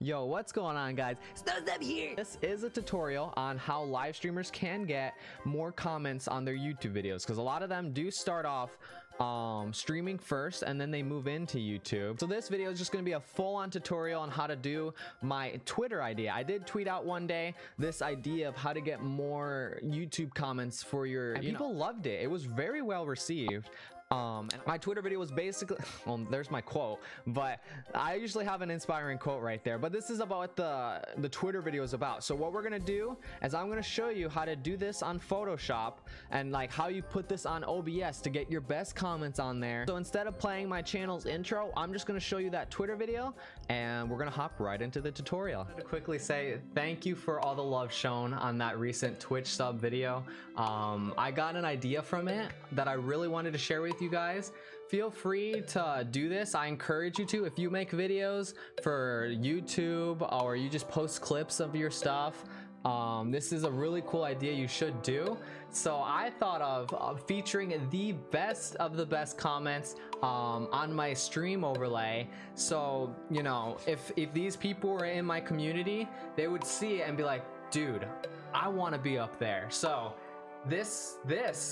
Yo, what's going on, guys? SnowStop here. This is a tutorial on how live streamers can get more comments on their YouTube videos, because a lot of them do start off streaming first and then they move into YouTube. So this video is just going to be a full-on tutorial on how to do my Twitter idea. I did tweet out one day this idea of how to get more YouTube comments for your, and people loved it. It was very well received. And my Twitter video was basically, well, there's my quote, but I usually have an inspiring quote right there, but this is about what the Twitter video is about. So what we're gonna do is I'm gonna show you how to do this on Photoshop and like how you put this on OBS to get your best comments on there. So instead of playing my channel's intro, I'm just gonna show you that Twitter video and we're gonna hop right into the tutorial. I wanted to quickly say thank you for all the love shown on that recent Twitch sub video. I got an idea from it that I really wanted to share with you guys. Feel free to do this. I encourage you to. If you make videos for YouTube or you just post clips of your stuff, this is a really cool idea you should do. So I thought of featuring the best of the best comments on my stream overlay. So, you know, if these people were in my community, they would see it and be like, dude, I want to be up there. So this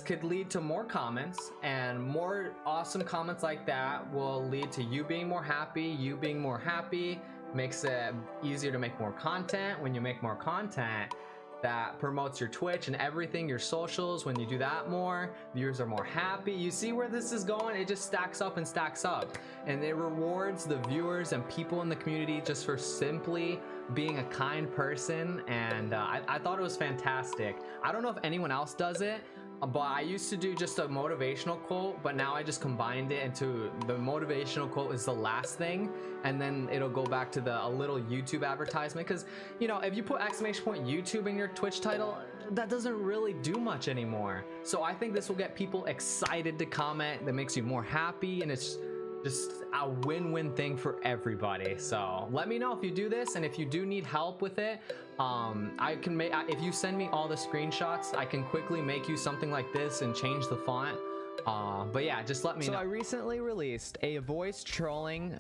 could lead to more comments, and more awesome comments like that will lead to you being more happy. You being more happy makes it easier to make more content. When you make more content, that promotes your Twitch and everything, your socials. When you do that more, viewers are more happy. You see where this is going? It just stacks up and stacks up, and it rewards the viewers and people in the community just for simply being a kind person. And I thought it was fantastic. I don't know if anyone else does it, but I used to do just a motivational quote, but now I just combined it into the motivational quote is the last thing, and then it'll go back to a little YouTube advertisement. Because, you know, if you put exclamation point YouTube in your Twitch title, that doesn't really do much anymore. So I think this will get people excited to comment. That makes you more happy, and it's just a win-win thing for everybody. So let me know if you do this, and if you do need help with it, I can make, if you send me all the screenshots, I can quickly make you something like this and change the font. But yeah, just let me know. So I recently released a voice trolling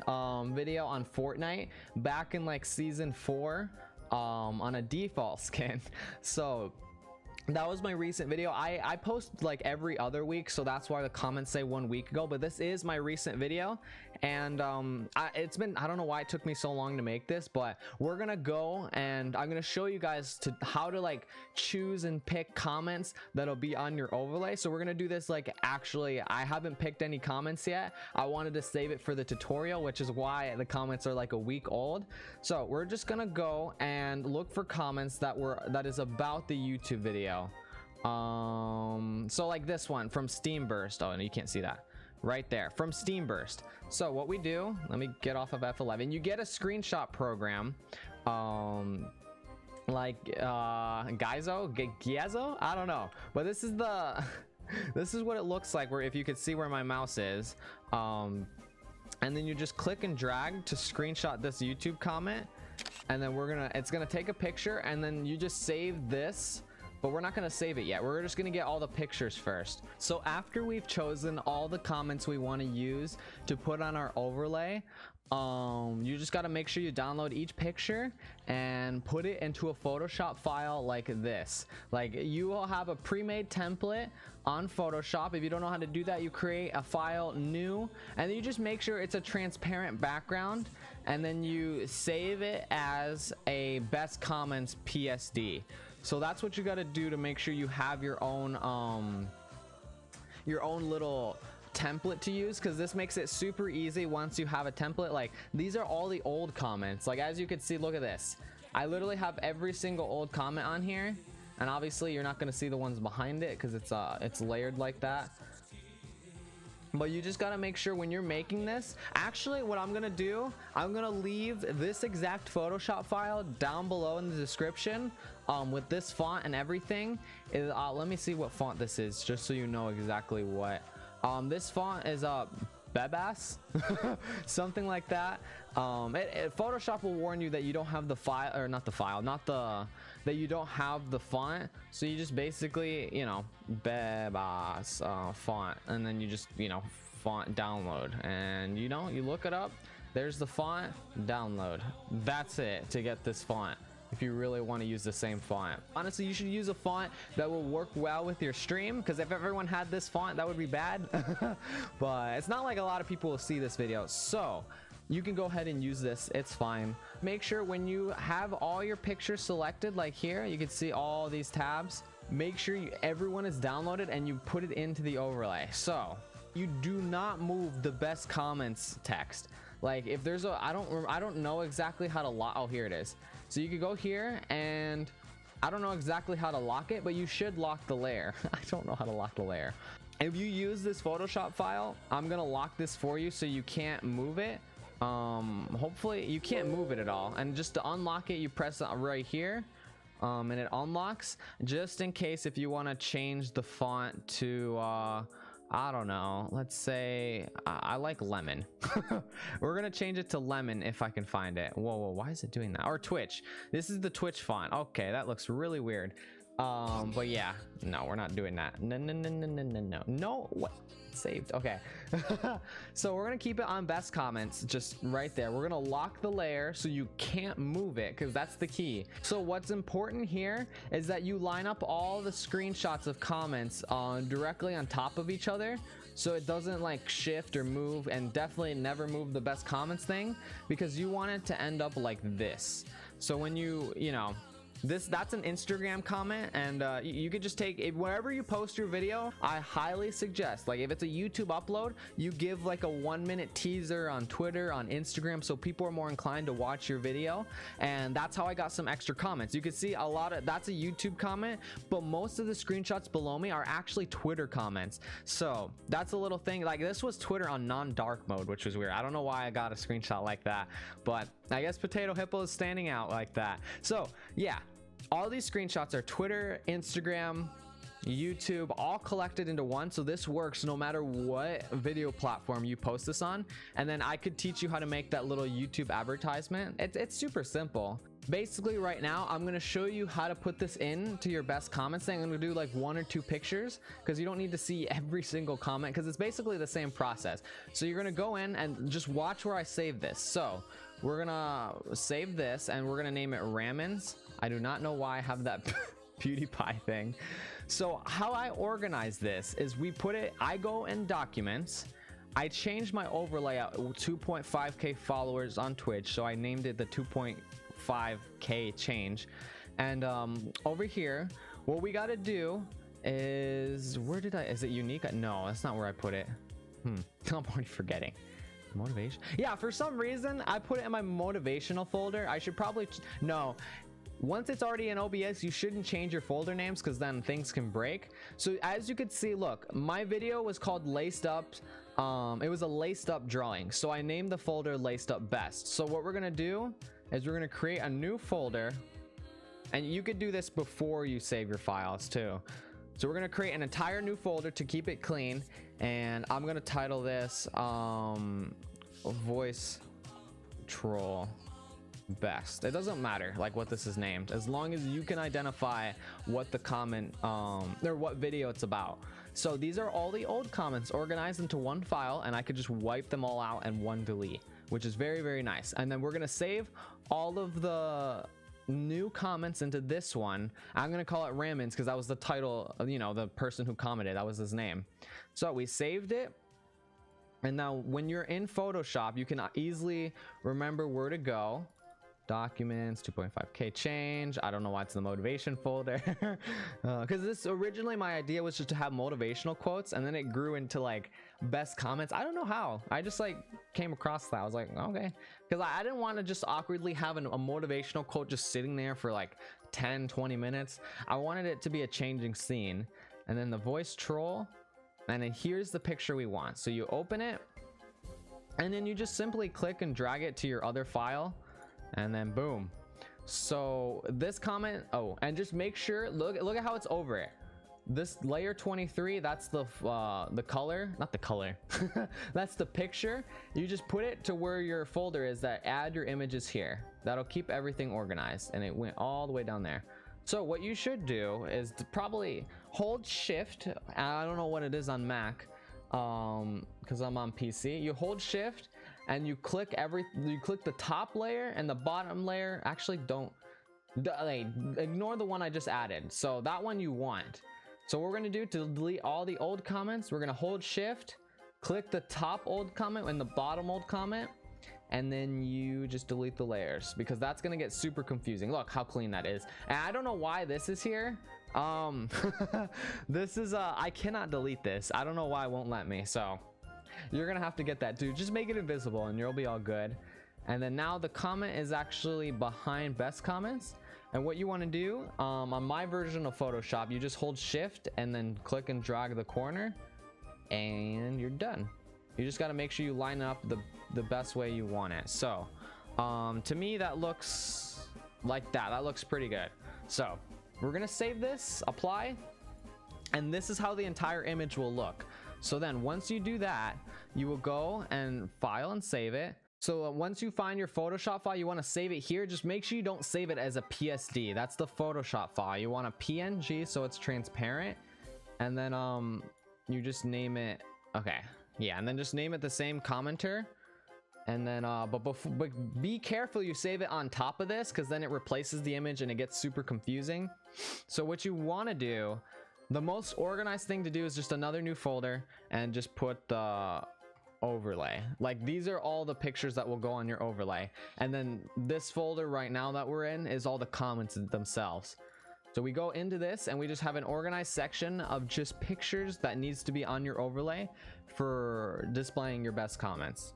video on Fortnite back in like season 4 on a default skin. So that was my recent video. I post like every other week, so that's why the comments say 1 week ago, but this is my recent video. And it's been, I don't know why it took me so long to make this, but we're gonna go and I'm gonna show you guys how to like choose and pick comments that'll be on your overlay. So we're gonna do this, like, actually I haven't picked any comments yet. I wanted to save it for the tutorial, which is why the comments are like a week old. So we're just gonna go and look for comments that is about the YouTube video. So like this one from Steamburst. Oh, no, you can't see that right there, from Steamburst. So what we do, let me get off of F11. You get a screenshot program, like Gizzo, I don't know, but this is the this is what it looks like, where if you could see where my mouse is, and then you just click and drag to screenshot this YouTube comment, and then it's gonna take a picture, and then you just save this. But we're not going to save it yet. We're just going to get all the pictures first. So after we've chosen all the comments we want to use to put on our overlay, you just got to make sure you download each picture and put it into a Photoshop file like this. Like, you will have a pre-made template on Photoshop. If you don't know how to do that, you create a file new, and then you just make sure it's a transparent background, and then you save it as a best comments PSD. So that's what you got to do to make sure you have your own little template to use, because this makes it super easy once you have a template. Like, these are all the old comments. Like, as you can see, look at this. I literally have every single old comment on here, and obviously you're not going to see the ones behind it because it's layered like that. But you just got to make sure when you're making this, actually what I'm going to do, I'm going to leave this exact Photoshop file down below in the description with this font and everything. Let me see what font this is, just so you know exactly what. This font is Bebas, something like that. Photoshop will warn you that you don't have the file, or not the file, that you don't have the font. So you just basically, you know, Bebas font, and then you just, you know, font download, and you know, you look it up, There's the font. Download. That's it to get this font. If you really want to use the same font, honestly, you should use a font that will work well with your stream, because if everyone had this font, that would be bad. But it's not like a lot of people will see this video, so you can go ahead and use this. It's fine. Make sure when you have all your pictures selected, like here, you can see all these tabs. Make sure everyone is downloaded and you put it into the overlay. So you do not move the best comments text. Like if there's a, I don't know exactly how to lock. Oh, here it is. So you could go here, and I don't know exactly how to lock it, but you should lock the layer. I don't know how to lock the layer. If you use this Photoshop file, I'm gonna lock this for you so you can't move it. Hopefully you can't move it at all. And just to unlock it, you press it right here, and it unlocks. Just in case if you want to change the font to I don't know, let's say I like lemon. We're gonna change it to lemon if I can find it. Whoa, why is it doing that? Or Twitch. This is the Twitch font. Okay, that looks really weird. But yeah, no, we're not doing that. No, what? Saved. Okay. So we're gonna keep it on best comments, just right there. We're gonna lock the layer so you can't move it, because that's the key. So what's important here is that you line up all the screenshots of comments directly on top of each other, so it doesn't like shift or move. And definitely never move the best comments thing, because you want it to end up like this. So when you know, that's an Instagram comment, and you could just take it wherever you post your video. I highly suggest, like if it's a YouTube upload, you give like a 1-minute teaser on Twitter, on Instagram, so people are more inclined to watch your video. And that's how I got some extra comments. You can see a lot of that's a YouTube comment, but most of the screenshots below me are actually Twitter comments. So that's a little thing. Like this was Twitter on non-dark mode, which was weird. I don't know why I got a screenshot like that, but I guess Potato Hippo is standing out like that. So yeah, all these screenshots are Twitter, Instagram, YouTube, all collected into one. So this works no matter what video platform you post this on. And then I could teach you how to make that little YouTube advertisement. It's super simple. Basically right now, I'm going to show you how to put this into your best comments thing. I'm going to do like 1 or 2 pictures, because you don't need to see every single comment, because it's basically the same process. So you're going to go in and just watch where I save this. So we're going to save this, and we're going to name it Ramens. I do not know why I have that PewDiePie thing. So how I organize this is I go in documents. I changed my overlay out 2.5k followers on Twitch, so I named it the 2.5k change. And over here, what we got to do is, is it unique? No, that's not where I put it. I'm already forgetting. Motivation. Yeah, for some reason I put it in my motivational folder. I should probably no. Once it's already in OBS, you shouldn't change your folder names, because then things can break. So as you can see, look, my video was called Laced Up. It was a laced up drawing, so I named the folder Laced Up Best. So what we're gonna do is we're gonna create a new folder, and you could do this before you save your files too. So we're gonna create an entire new folder to keep it clean, and I'm gonna title this Voice Troll Best. It doesn't matter like what this is named, as long as you can identify what the comment or what video it's about. So these are all the old comments organized into one file, and I could just wipe them all out and one delete, which is very, very nice. And then we're gonna save all of the new comments into this one. I'm gonna call it Ramens, because that was the title of, you know, the person who commented, that was his name. So we saved it. And now when you're in Photoshop, you can easily remember where to go. Documents, 2.5k change. I don't know why it's in the motivation folder. Because this originally, my idea was just to have motivational quotes, and then it grew into like best comments. I don't know how. I just like came across that. I was like, okay. Because I didn't want to just awkwardly have a motivational quote just sitting there for like 10-20 minutes. I wanted it to be a changing scene. And then the voice troll. And then here's the picture we want. So you open it, and then you just simply click and drag it to your other file, and then boom. So this comment, oh, and just make sure, look at how it's over it. This layer 23, that's the color, not the color. That's the picture. You just put it to where your folder is that add your images here. That'll keep everything organized, and it went all the way down there. So what you should do is to probably hold shift. I don't know what it is on Mac, because I'm on PC. You hold shift, and you click the top layer and the bottom layer. Actually, ignore the one I just added. So that one you want. So what we're gonna do to delete all the old comments, we're gonna hold shift, click the top old comment and the bottom old comment, and then you just delete the layers, because that's gonna get super confusing. Look how clean that is. And I don't know why this is here. This is I cannot delete this. I don't know why it won't let me. So you're gonna have to get that, dude. Just make it invisible and you'll be all good. And then now the comment is actually behind best comments. And what you want to do, on my version of Photoshop, you just hold shift and then click and drag the corner, and you're done. You just got to make sure you line up the best way you want it. So to me, that looks like that looks pretty good. So we're gonna save this, apply, and this is how the entire image will look. So then once you do that, you will go and file and save it. So once you find your Photoshop file, you want to save it here. Just make sure you don't save it as a PSD. That's the Photoshop file. You want a PNG so it's transparent, and then you just name it, okay, yeah, and then just name it the same commenter. And then but be careful you save it on top of this, because then it replaces the image and it gets super confusing. So what you want to do, the most organized thing to do, is just another new folder and just put the overlay. Like, these are all the pictures that will go on your overlay, and then this folder right now that we're in is all the comments themselves. So we go into this and we just have an organized section of just pictures that needs to be on your overlay for displaying your best comments.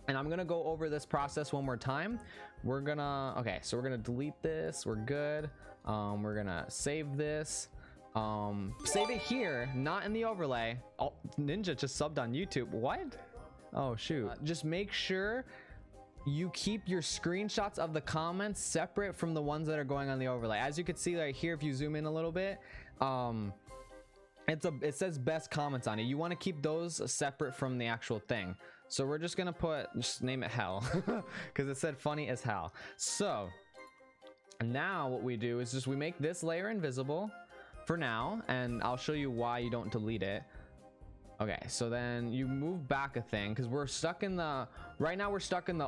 And I'm gonna go over this process one more time. We're gonna so we're gonna delete this. We're good. We're gonna save this. Save it here, not in the overlay. Oh, Ninja just subbed on YouTube. What? Oh shoot. Just make sure you keep your screenshots of the comments separate from the ones that are going on the overlay. As you can see right here, if you zoom in a little bit, it says best comments on it. You want to keep those separate from the actual thing. So we're just gonna just name it hell, because it said funny as hell. So now what we do is just we make this layer invisible for now, and I'll show you why you don't delete it. Okay, so then you move back a thing, because we're stuck in the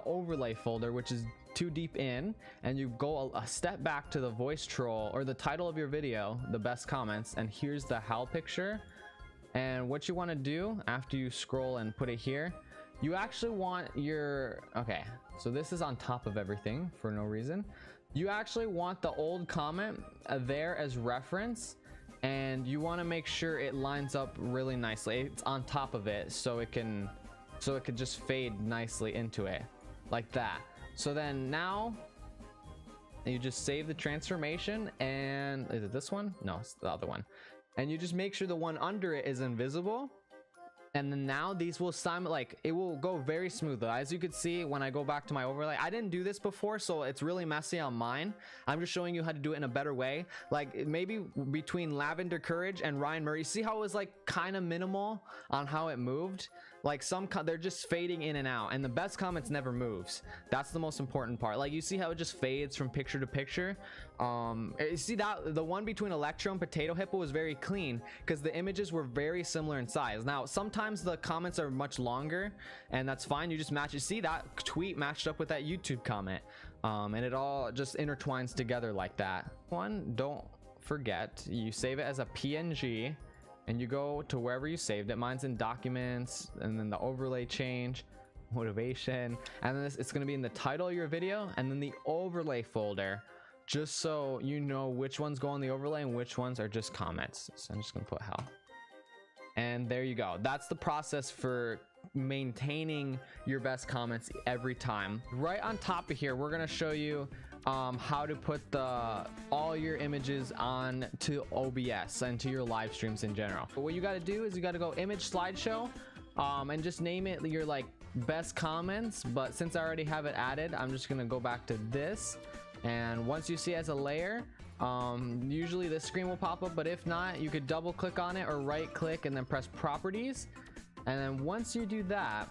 overlay folder, which is too deep in, and you go a step back to the voice troll, or the title of your video, the best comments, and here's the hell picture. And what you want to do after you scroll and put it here, you actually want your, okay, so this is on top of everything for no reason. You actually want the old comment there as reference, and you want to make sure it lines up really nicely. It's on top of it, so it can just fade nicely into it like that. So then now you just save the transformation, and is it this one? No, it's the other one. And you just make sure the one under it is invisible. And then now these will it will go very smoothly. As you can see, when I go back to my overlay, I didn't do this before, so it's really messy on mine. I'm just showing you how to do it in a better way. Like, maybe between Lavender Courage and Ryan Murray, see how it was like kind of minimal on how it moved? Like, they're just fading in and out, and the best comments never moves. That's the most important part. Like, you see how it just fades from picture to picture? You see that the one between Electro and Potato Hippo was very clean, because the images were very similar in size. Now sometimes the comments are much longer, and that's fine. You just match it. See, that tweet matched up with that YouTube comment, and it all just intertwines together like that. Don't forget, you save it as a PNG, and you go to wherever you saved it. Mine's in documents, and then the overlay change, motivation, and then it's going to be in the title of your video, and then the overlay folder, just so you know which ones go on the overlay and which ones are just comments. So I'm just gonna put hell, and there you go. That's the process for maintaining your best comments every time. Right on top of here, we're gonna show you how to put all your images on to OBS and to your live streams in general. But what you got to do is you got to go image slideshow, and just name it your like best comments. But since I already have it added, I'm just gonna go back to this, and once you see it as a layer, usually this screen will pop up, but if not, you could double click on it or right click and then press properties. And then once you do that,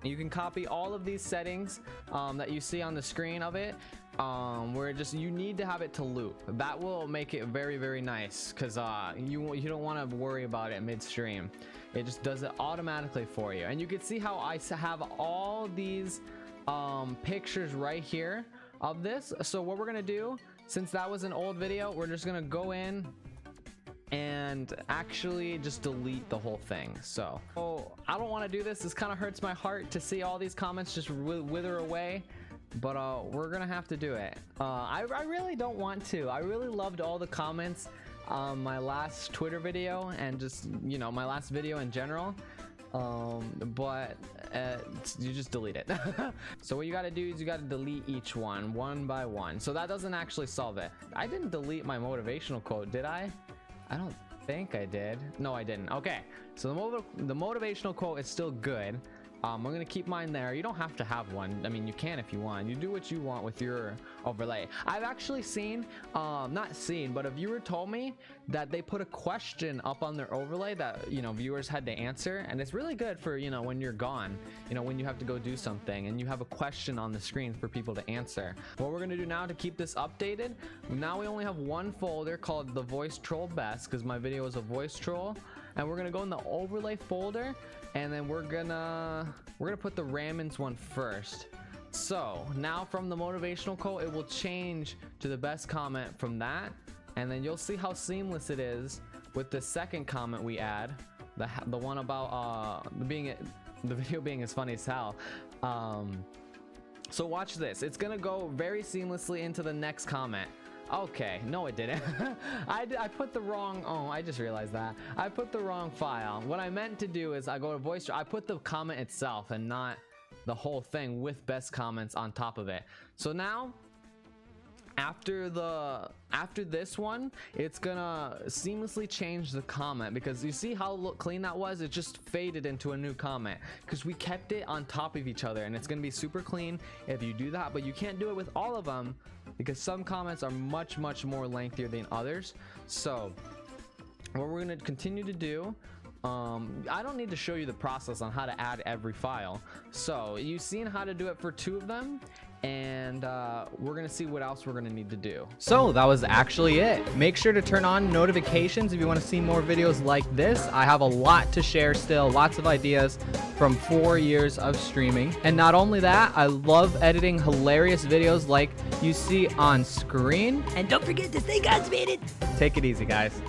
You can copy all of these settings that you see on the screen of it, where you need to have it to loop. That will make it very, very nice, because you don't want to worry about it midstream. It just does it automatically for you. And you can see how I have all these pictures right here of this. So what we're gonna do, since that was an old video, we're just gonna go in and actually just delete the whole thing. So I don't want to do this. This kind of hurts my heart to see all these comments just wither away, but we're gonna have to do it. I really don't want to. I really loved all the comments on my last Twitter video, and just, you know, my last video in general, but you just delete it. So what you got to do is you got to delete each one by one. So that doesn't actually solve it. I didn't delete my motivational quote, did I? I don't think I did. No, I didn't. Okay, so the motivational quote is still good. I'm gonna keep mine there. You don't have to have one. I mean, you can if you want. You do what you want with your overlay. I've actually seen, not seen, but a viewer told me that they put a question up on their overlay that, you know, viewers had to answer, and it's really good for, you know, when you're gone, you know, when you have to go do something and you have a question on the screen for people to answer. What we're gonna do now to keep this updated, now we only have one folder called the voice troll best, because my video is a voice troll, and we're gonna go in the overlay folder, and then we're gonna put the Ramens one first. So now from the motivational quote, it will change to the best comment from that, and then you'll see how seamless it is with the second comment we add, the one about the video being as funny as hell. So watch this. It's gonna go very seamlessly into the next comment. Okay, no it didn't. I put the wrong, oh, I just realized that I put the wrong file. What I meant to do is I go to voice, I put the comment itself and not the whole thing with best comments on top of it. So now after this one, it's gonna seamlessly change the comment, because you see how clean that was. It just faded into a new comment because we kept it on top of each other, and it's gonna be super clean if you do that. But you can't do it with all of them, because some comments are much more lengthier than others. So what we're gonna continue to do, I don't need to show you the process on how to add every file. So you've seen how to do it for 2 of them, and we're gonna see what else we're gonna need to do. So that was actually it. Make sure to turn on notifications if you want to see more videos like this. I have a lot to share still, lots of ideas from 4 years of streaming. And not only that, I love editing hilarious videos like you see on screen. And don't forget to stay constipated. Take it easy, guys.